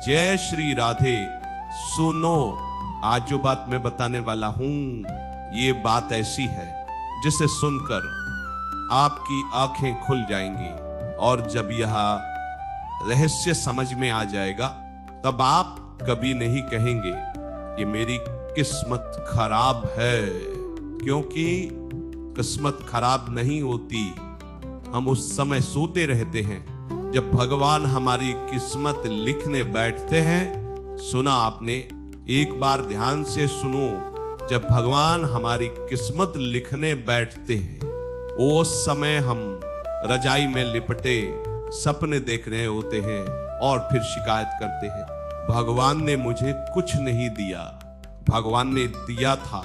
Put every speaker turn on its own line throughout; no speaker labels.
जय श्री राधे। सुनो, आज जो बात मैं बताने वाला हूं, ये बात ऐसी है जिसे सुनकर आपकी आंखें खुल जाएंगी, और जब यह रहस्य समझ में आ जाएगा तब आप कभी नहीं कहेंगे कि मेरी किस्मत खराब है, क्योंकि किस्मत खराब नहीं होती। हम उस समय सोते रहते हैं जब भगवान हमारी किस्मत लिखने बैठते हैं। सुना आपने? एक बार ध्यान से सुनो। जब भगवान हमारी किस्मत लिखने बैठते हैं, उस समय हम रजाई में लिपटे सपने देख रहे होते हैं और फिर शिकायत करते हैं, भगवान ने मुझे कुछ नहीं दिया। भगवान ने दिया था,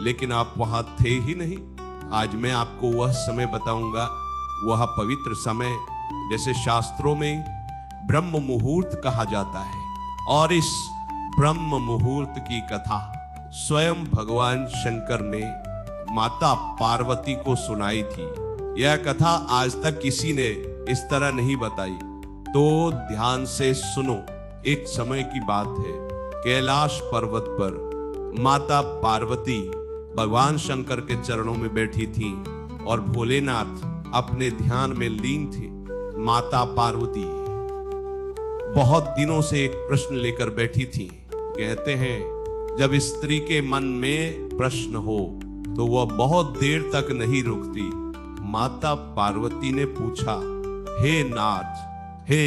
लेकिन आप वहां थे ही नहीं। आज मैं आपको वह समय बताऊंगा, वह पवित्र समय जैसे शास्त्रों में ब्रह्म मुहूर्त कहा जाता है, और इस ब्रह्म मुहूर्त की कथा स्वयं भगवान शंकर ने माता पार्वती को सुनाई थी। यह कथा आज तक किसी ने इस तरह नहीं बताई, तो ध्यान से सुनो। एक समय की बात है, कैलाश पर्वत पर माता पार्वती भगवान शंकर के चरणों में बैठी थी और भोलेनाथ अपने ध्यान में लीन थे। माता पार्वती बहुत दिनों से एक प्रश्न लेकर बैठी थी। कहते हैं जब स्त्री के मन में प्रश्न हो तो वह बहुत देर तक नहीं रुकती। माता पार्वती ने पूछा, हे नाथ, हे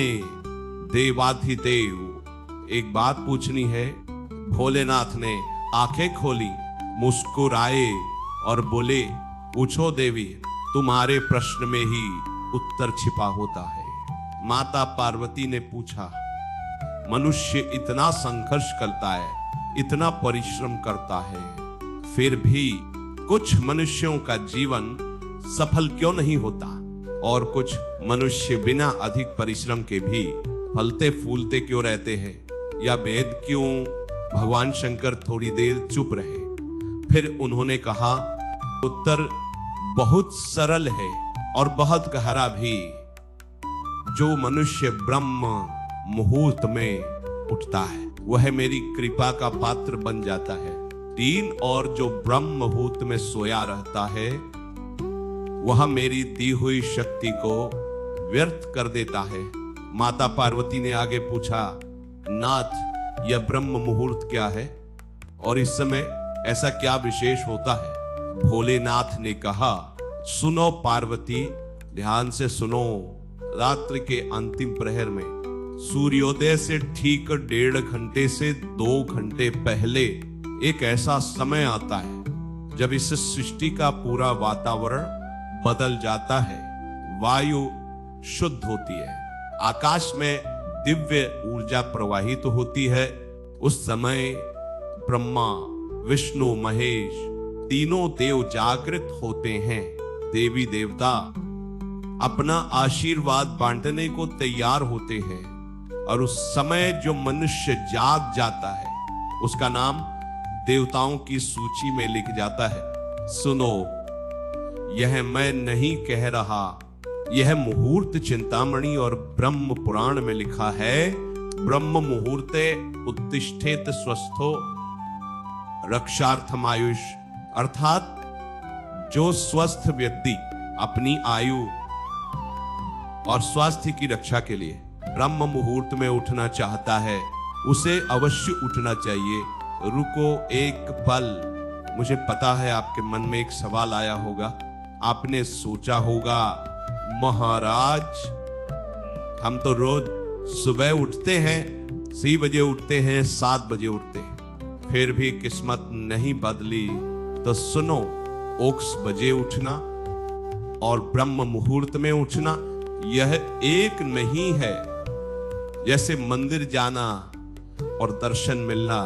देवाधिदेव, एक बात पूछनी है। भोलेनाथ ने आंखें खोली, मुस्कुराए और बोले, पूछो देवी, तुम्हारे प्रश्न में ही उत्तर छिपा होता है। माता पार्वती ने पूछा, मनुष्य इतना संघर्ष करता है, इतना परिश्रम करता है, फिर भी कुछ मनुष्यों का जीवन सफल क्यों नहीं होता, और कुछ मनुष्य बिना अधिक परिश्रम के भी फलते फूलते क्यों रहते हैं, या भेद क्यों? भगवान शंकर थोड़ी देर चुप रहे, फिर उन्होंने कहा, उत्तर बहुत सरल है और बहुत गहरा भी। जो मनुष्य ब्रह्म मुहूर्त में उठता है वह मेरी कृपा का पात्र बन जाता है। और जो ब्रह्म मुहूर्त में सोया रहता है वह मेरी दी हुई शक्ति को व्यर्थ कर देता है। माता पार्वती ने आगे पूछा, नाथ, यह ब्रह्म मुहूर्त क्या है और इस समय ऐसा क्या विशेष होता है? भोलेनाथ ने कहा, सुनो पार्वती, ध्यान से सुनो। रात्रि के अंतिम प्रहर में सूर्योदय से ठीक 1.5 घंटे से 2 घंटे पहले एक ऐसा समय आता है जब इस सृष्टि का पूरा वातावरण बदल जाता है, वायु शुद्ध होती है, आकाश में दिव्य ऊर्जा प्रवाहित होती है। उस समय ब्रह्मा, विष्णु, महेश तीनों देव जागृत होते हैं। देवी देवता अपना आशीर्वाद बांटने को तैयार होते हैं, और उस समय जो मनुष्य जाग जाता है उसका नाम देवताओं की सूची में लिख जाता है। सुनो, यह मैं नहीं कह रहा, यह मुहूर्त चिंतामणि और ब्रह्म पुराण में लिखा है। ब्रह्म मुहूर्ते उत्तिष्ठेत स्वस्थो रक्षार्थम आयुष, अर्थात जो स्वस्थ व्यक्ति अपनी आयु और स्वास्थ्य की रक्षा के लिए ब्रह्म मुहूर्त में उठना चाहता है उसे अवश्य उठना चाहिए। रुको एक पल, मुझे पता है आपके मन में एक सवाल आया होगा। आपने सोचा होगा, महाराज हम तो रोज सुबह उठते हैं, 6 बजे उठते हैं, 7 बजे उठते हैं, फिर भी किस्मत नहीं बदली। तो सुनो, ओक्स बजे उठना और ब्रह्म मुहूर्त में उठना यह एक नहीं है। जैसे मंदिर जाना और दर्शन मिलना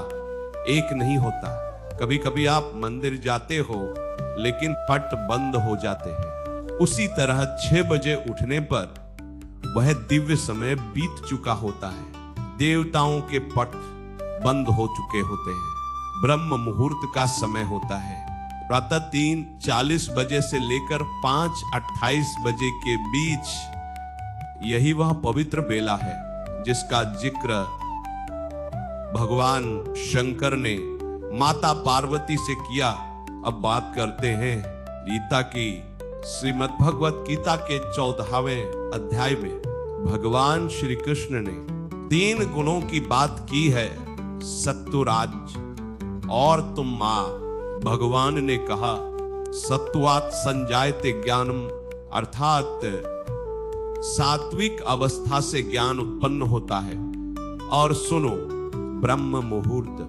एक नहीं होता। कभी कभी आप मंदिर जाते हो लेकिन पट बंद हो जाते हैं। उसी तरह 6 बजे उठने पर वह दिव्य समय बीत चुका होता है, देवताओं के पट बंद हो चुके होते हैं, ब्रह्म मुहूर्त का समय होता है। प्रातः 3:40 बजे से लेकर 5:28 बजे के बीच यही वह पवित्र बेला है जिसका जिक्र भगवान शंकर ने माता पार्वती से किया। अब बात करते हैं गीता की। श्रीमद् भगवत गीता के 14वें अध्याय में भगवान श्री कृष्ण ने 3 गुणों की बात की है। सत्वराज और तुम मां। भगवान ने कहा सत्वात् संजायते ज्ञानम, अर्थात सात्विक अवस्था से ज्ञान उत्पन्न होता है। और सुनो, ब्रह्म मुहूर्त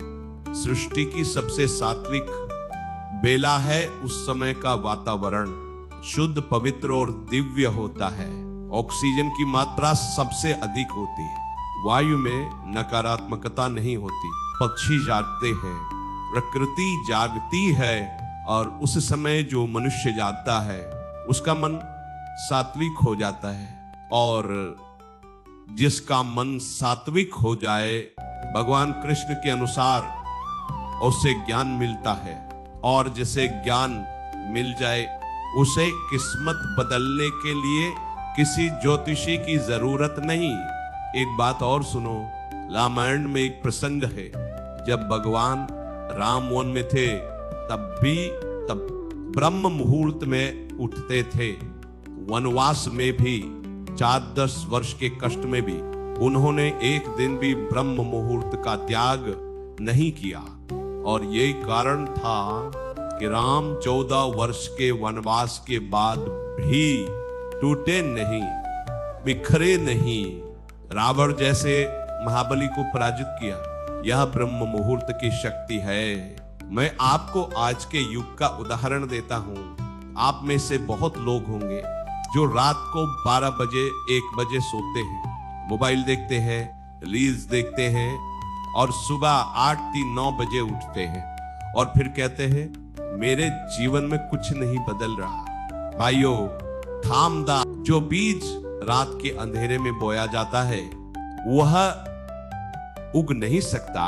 सृष्टि की सबसे सात्विक बेला है। उस समय का वातावरण शुद्ध, पवित्र और दिव्य होता है। ऑक्सीजन की मात्रा सबसे अधिक होती है। वायु में नकारात्मकता नहीं होती। पक्षी जागते हैं, प्रकृति जागती है। और उस समय जो मनुष्य जागता है उसका मन सात्विक हो जाता है। और जिसका मन सात्विक हो जाए, भगवान कृष्ण के अनुसार उसे ज्ञान मिलता है। और जिसे ज्ञान मिल जाए उसे किस्मत बदलने के लिए किसी ज्योतिषी की जरूरत नहीं। एक बात और सुनो, रामायण में एक प्रसंग है, जब भगवान राम वन में थे तब ब्रह्म मुहूर्त में उठते थे। वनवास में भी 4-10 वर्ष के कष्ट में भी उन्होंने एक दिन भी ब्रह्म मुहूर्त का त्याग नहीं किया। और यही कारण था कि राम 14 वर्ष के वनवास के बाद भी टूटे नहीं, बिखरे नहीं, रावण जैसे महाबली को पराजित किया। यह ब्रह्म मुहूर्त की शक्ति है। मैं आपको आज के युग का उदाहरण देता हूं। आप में से बहुत लोग होंगे जो रात को 12 बजे 1 बजे सोते हैं, मोबाइल देखते हैं, रील्स देखते हैं और सुबह 8-9 बजे उठते हैं और फिर कहते हैं मेरे जीवन में कुछ नहीं बदल रहा। भाइयों, थामदा जो बीज रात के अंधेरे में बोया जाता है वह उग नहीं सकता,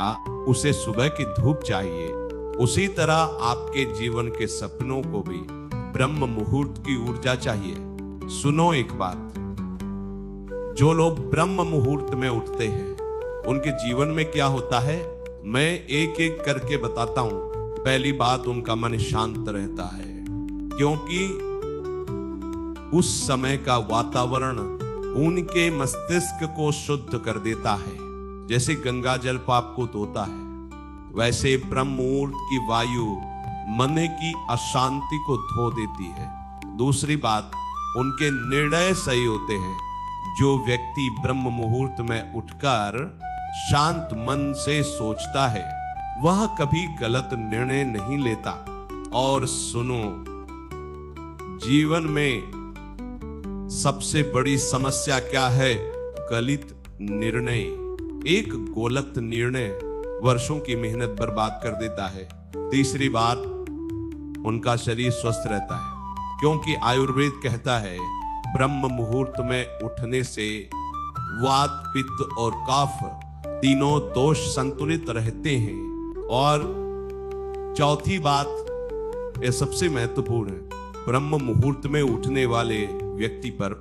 उसे सुबह की धूप चाहिए। उसी तरह आपके जीवन के सपनों को भी ब्रह्म मुहूर्त की ऊर्जा चाहिए। सुनो एक बात, जो लोग ब्रह्म मुहूर्त में उठते हैं उनके जीवन में क्या होता है, मैं एक एक करके बताता हूं। पहली बात, उनका मन शांत रहता है, क्योंकि उस समय का वातावरण उनके मस्तिष्क को शुद्ध कर देता है। जैसे गंगा जल पाप को धोता है, वैसे ब्रह्म मुहूर्त की वायु मन की अशांति को धो देती है। दूसरी बात, उनके निर्णय सही होते हैं। जो व्यक्ति ब्रह्म मुहूर्त में उठकर शांत मन से सोचता है वह कभी गलत निर्णय नहीं लेता। और सुनो, जीवन में सबसे बड़ी समस्या क्या है? गलत निर्णय। एक गलत निर्णय वर्षों की मेहनत बर्बाद कर देता है। तीसरी बात, उनका शरीर स्वस्थ रहता है, क्योंकि आयुर्वेद कहता है ब्रह्म मुहूर्त में उठने से वात, पित्त और कफ तीनों दोष संतुलित रहते हैं। और चौथी बात, यह सबसे महत्वपूर्ण है, ब्रह्म मुहूर्त में उठने वाले व्यक्ति पर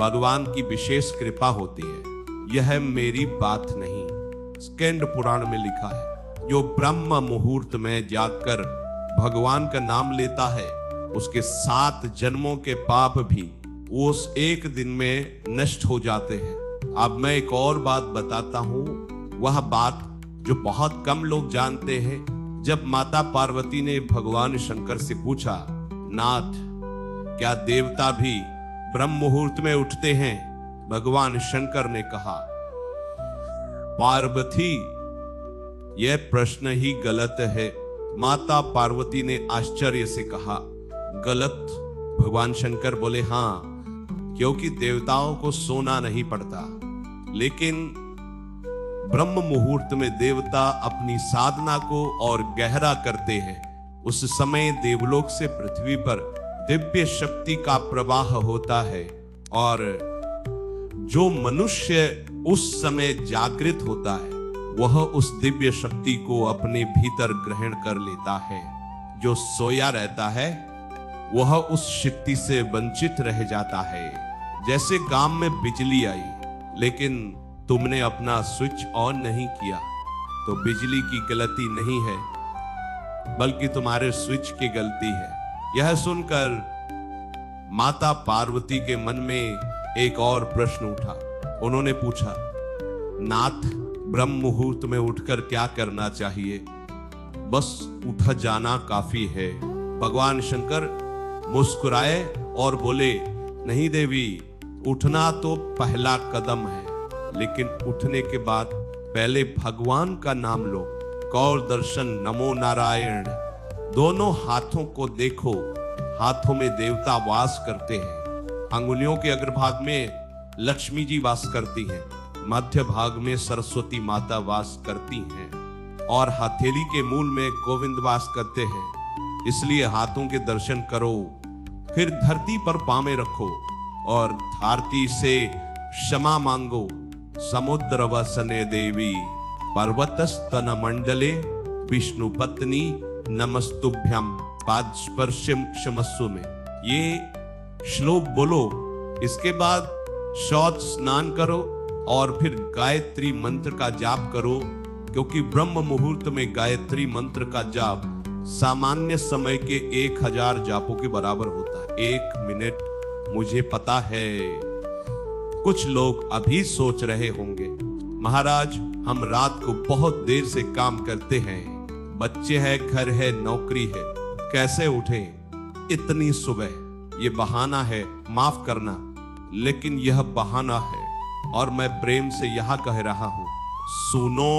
भगवान की विशेष कृपा होती है। यह मेरी बात नहीं, स्कंद पुराण में लिखा है। जो ब्रह्म मुहूर्त में जागकर भगवान का नाम लेता है उसके 7 जन्मों के पाप भी उस एक दिन में नष्ट हो जाते हैं। अब मैं एक और बात बताता हूं, वह बात जो बहुत कम लोग जानते हैं। जब माता पार्वती ने भगवान शंकर से पूछा, नाथ, क्या देवता भी ब्रह्म मुहूर्त में उठते हैं? भगवान शंकर ने कहा, पार्वती, यह प्रश्न ही गलत है। माता पार्वती ने आश्चर्य से कहा, गलत? भगवान शंकर बोले, हां, क्योंकि देवताओं को सोना नहीं पड़ता। लेकिन ब्रह्म मुहूर्त में देवता अपनी साधना को और गहरा करते हैं। उस समय देवलोक से पृथ्वी पर दिव्य शक्ति का प्रवाह होता है और जो मनुष्य उस समय जागृत होता है वह उस दिव्य शक्ति को अपने भीतर ग्रहण कर लेता है। जो सोया रहता है वह उस शक्ति से वंचित रह जाता है। जैसे गांव में बिजली आई लेकिन तुमने अपना स्विच ऑन नहीं किया, तो बिजली की गलती नहीं है, बल्कि तुम्हारे स्विच की गलती है। यह सुनकर माता पार्वती के मन में एक और प्रश्न उठा। उन्होंने पूछा, नाथ, ब्रह्म मुहूर्त में उठकर क्या करना चाहिए? बस उठ जाना काफी है। भगवान शंकर मुस्कुराए और बोले, नहीं देवी, उठना तो पहला कदम है, लेकिन उठने के बाद पहले भगवान का नाम लो। कौर दर्शन, नमो नारायण। दोनों हाथों को देखो, हाथों में देवता वास करते हैं। अंगुलियों के अग्रभाग में लक्ष्मी जी वास करती हैं, मध्य भाग में सरस्वती माता वास करती हैं, और हथेली के मूल में गोविंद वास करते हैं। इसलिए हाथों के दर्शन करो, फिर धरती पर पांव रखो और धरती से क्षमा मांगो। समुद्र वसने देवी, पर्वतस्तन मंडले, विष्णु पत्नी नमस्तुभ्यम, पाद स्पर्शम क्षमस्व में ये श्लोक बोलो। इसके बाद शौच स्नान करो और फिर गायत्री मंत्र का जाप करो, क्योंकि ब्रह्म मुहूर्त में गायत्री मंत्र का जाप सामान्य समय के 1000 जापों के बराबर होता है। 1 मिनट। मुझे पता है कुछ लोग अभी सोच रहे होंगे, महाराज हम रात को बहुत देर से काम करते हैं, बच्चे हैं, घर है, नौकरी है, कैसे उठे इतनी सुबह? ये बहाना है, माफ करना, लेकिन यह बहाना है और मैं प्रेम से यहां कह रहा हूं, सुनो,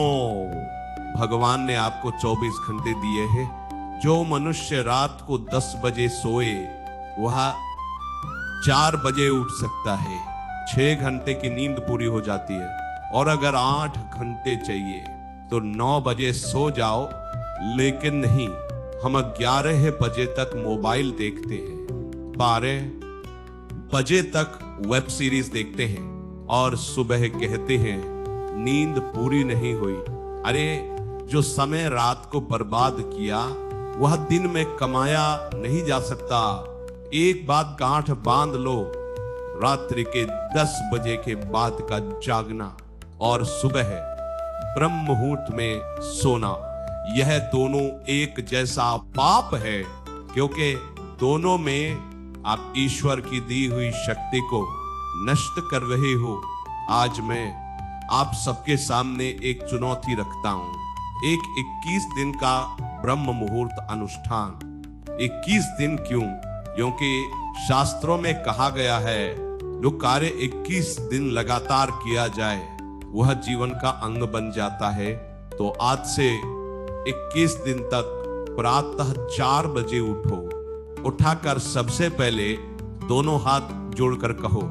भगवान ने आपको 24 घंटे दिए हैं। जो मनुष्य रात को 10 बजे सोए वह 4 बजे उठ सकता है, 6 घंटे की नींद पूरी हो जाती है। और अगर 8 घंटे चाहिए तो 9 बजे सो जाओ, लेकिन नहीं, हम 11 बजे तक मोबाइल देखते हैं, 12 बजे तक वेब सीरीज देखते हैं और सुबह कहते हैं नींद पूरी नहीं हुई। अरे जो समय रात को बर्बाद किया वह दिन में कमाया नहीं जा सकता। एक बात गांठ बांध लो, रात्रि के 10 बजे के बाद का जागना और सुबह ब्रह्म मुहूर्त में सोना, यह दोनों एक जैसा पाप है, क्योंकि दोनों में आप ईश्वर की दी हुई शक्ति को नष्ट कर रहे हो। आज मैं आप सबके सामने एक चुनौती रखता हूं, एक 21 दिन का ब्रह्म मुहूर्त अनुष्ठान। 21 दिन क्यों? क्योंकि शास्त्रों में कहा गया है जो कार्य 21 दिन लगातार किया जाए वह जीवन का अंग बन जाता है। तो आज से 21 दिन तक प्रातः 4 बजे उठो, उठाकर सबसे पहले दोनों हाथ जोड़कर कहो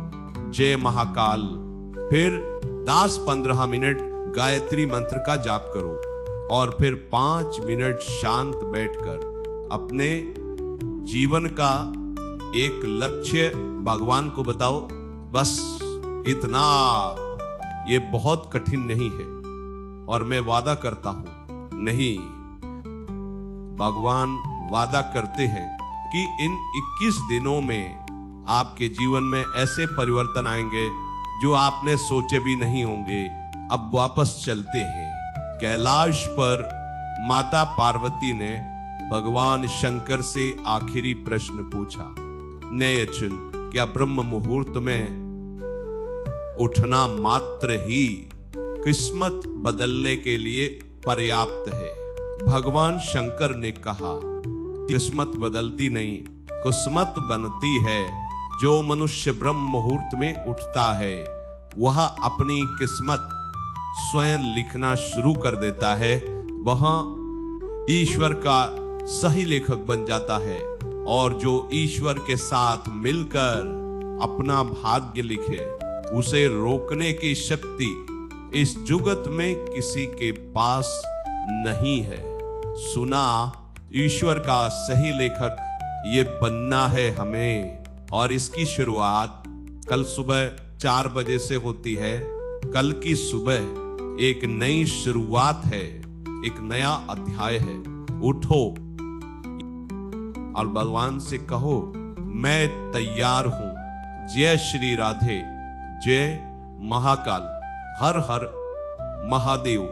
जय महाकाल, फिर 10-15 मिनट गायत्री मंत्र का जाप करो और फिर 5 मिनट शांत बैठकर अपने जीवन का एक लक्ष्य भगवान को बताओ। बस इतना, ये बहुत कठिन नहीं है और मैं वादा करता हूं, नहीं, भगवान वादा करते हैं कि इन 21 दिनों में आपके जीवन में ऐसे परिवर्तन आएंगे जो आपने सोचे भी नहीं होंगे। अब वापस चलते हैं। कैलाश पर माता पार्वती ने भगवान शंकर से आखिरी प्रश्न पूछा, नयचुल, क्या ब्रह्म मुहूर्त में उठना मात्र ही किस्मत बदलने के लिए पर्याप्त है? भगवान शंकर ने कहा, किस्मत बदलती नहीं, किस्मत बनती है। जो मनुष्य ब्रह्म मुहूर्त में उठता है वह अपनी किस्मत स्वयं लिखना शुरू कर देता है, वह ईश्वर का सही लेखक बन जाता है। और जो ईश्वर के साथ मिलकर अपना भाग्य लिखे, उसे रोकने की शक्ति इस जुगत में किसी के पास नहीं है। सुना, ईश्वर का सही लेखक ये बनना है हमें, और इसकी शुरुआत कल सुबह 4 बजे से होती है। कल की सुबह एक नई शुरुआत है, एक नया अध्याय है। उठो और भगवान से कहो, मैं तैयार हूं। जय श्री राधे, जय महाकाल, हर हर महादेव।